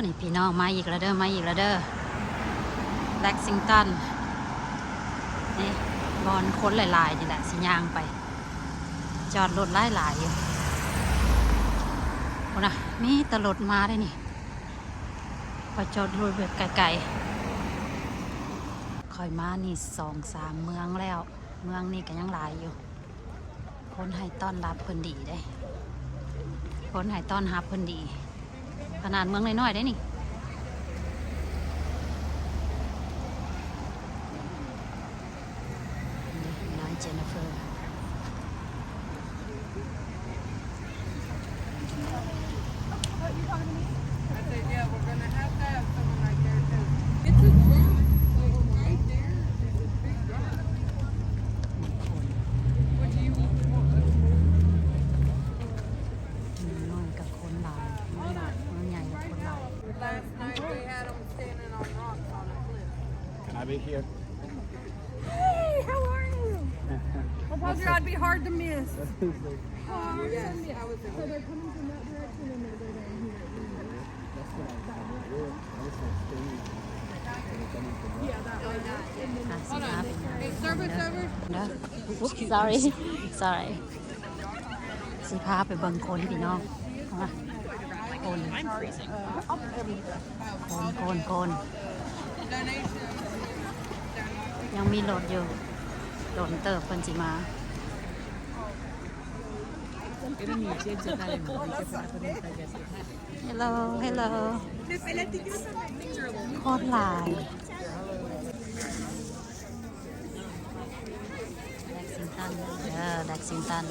นี่พี่น้องมาอีกแล้วเด้อแล็กซิงตันนี่บอนคนหลายๆนี่แหละสิย่างไปจอดรถหลายๆอยู่โอ้นะมีตลดมาได้นี่พอจอดรถแบบไกลๆคอยมานี่ 2-3 เมืองแล้วเมืองนี่ก็ยังหลายอยู่คนให้ต้อนรับเพิ่นดีได้คนให้ต้อนรับเพิ่นดีขนาดเมืองน้อยๆได้นี่น้อยเจนนิเฟอร์Can I be here? Hey, how are you? I told you I'd be hard to miss. Yes, So they're coming from that direction and they go down here. that's what I was saying. Yeah, that way. Hold on. Is service over? No. Oops, sorry. สิพาไปเบิ่งคนพี่น้องคนยังมีรถอยู่โดนเติบเพิ่นสิมาHello โคตรหลายแล็กซิงตัน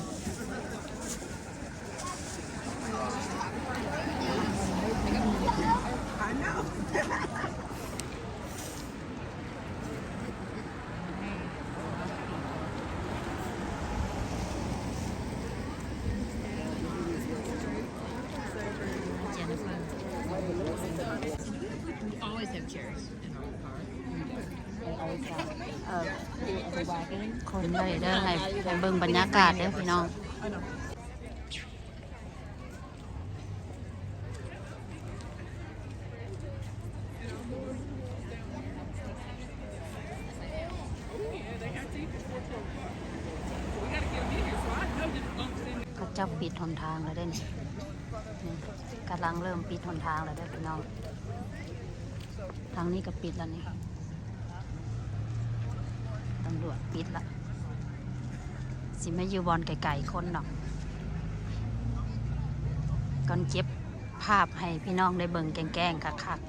Always have chairs in our car. always have คนเลยเด้อให้เบิ่งบรรยากาศเด้อพี่น้องเขาเจ้าปิดหนทางแล้วเด้อนี่กำลังเริ่มปิดหนทางแล้วเด้อพี่น้องทางนี้ก็ปิดแล้วนี่ตำรวจปิดละสิไม่อยู่บอนไก่ๆคนหรอกก่อนเก็บภาพให้พี่น้องได้เบิ่งแกล้งๆคัก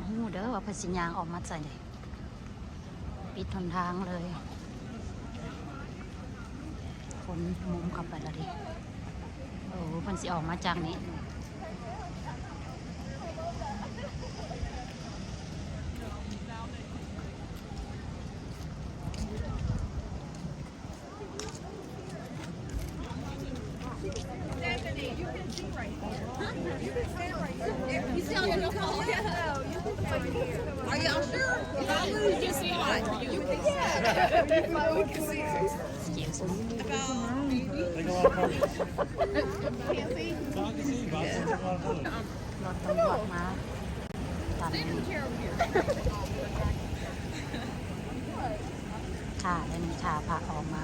หูเด้อว่าพสิญางออกมาใส่เลยปิดทนทางเลยคนมุมเข้าไปแล้วดิโอ้เพิ่นสิออกมาจากนี้Are y'all sure? If I lose, you see what? You can see. We can see. Excuse me รถตำรวจมาตัดขาแล้วนี่ขาพาออกมา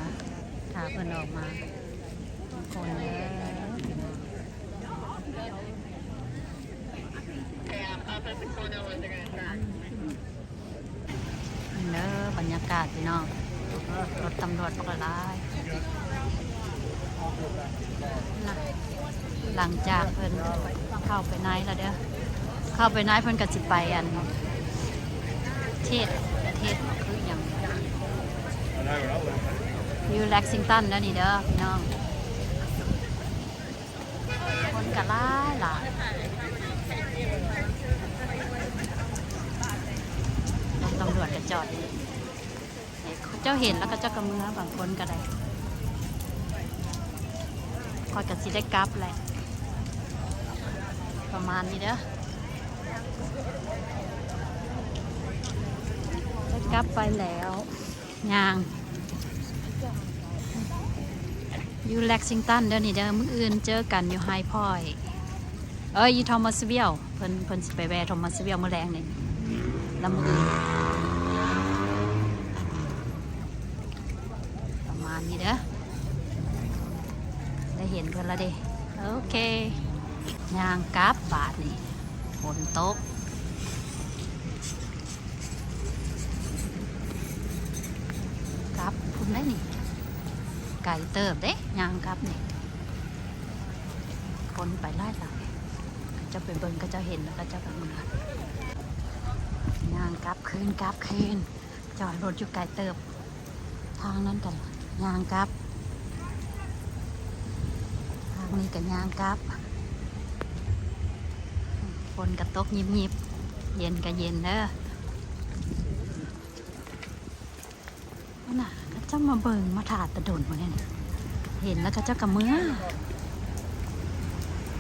ขาเพิ่นออกมาคนเยอะบรรยากาศพี่น้องรถตำรวจปกติหลังจากเพิ่นเข้าไปในแล้วเด้อเข้าไปในเพิ่นก็สิไปอันประเทศคือหยังอยู่แล็กซิงตันแล้วนี่เด้อพี่น้องคนก็หลายตำรวจก็จอดเจ้าเห็นแล้วก็เจ้ากระมือบางคนก็ได้ คอยกับสิได้กลับแหละประมาณนี้เด้อได้กลับไปแล้วย่างอยู่แล็กซิงตันเด้อนี่เด้อมื้ออื่นเจอกันอยู่ไฮพอยต์อยู่ทอมัสวิลเพิ่นสิไปแวะทอมัสวิลมื้อแรงนี่แล้วมื้ออื่นประมาณนี้เด้อได้เห็นเพิ่นแล้วเด้โอเคย่างกลับบาทนี่ฝนตกกลับพุ่นได้นี่ไก่เติบเด้ย่างกลับนี่คนไปไล่หลังจะไปเบิ่งก็จะเห็นแล้วก็จะแบบมือย่างกลับคืนจอดรถอยู่ไกลเติบทางนั้นกันย่างกลับทางนี้กันย่างกลับฝนกระตกยิบเย็นก็เย็นเด้อน่ะก็จะมาเบิ่งมาถาดตะดนมาเนี่ยเห็นแล้วก็เจ้ากระเมื่อ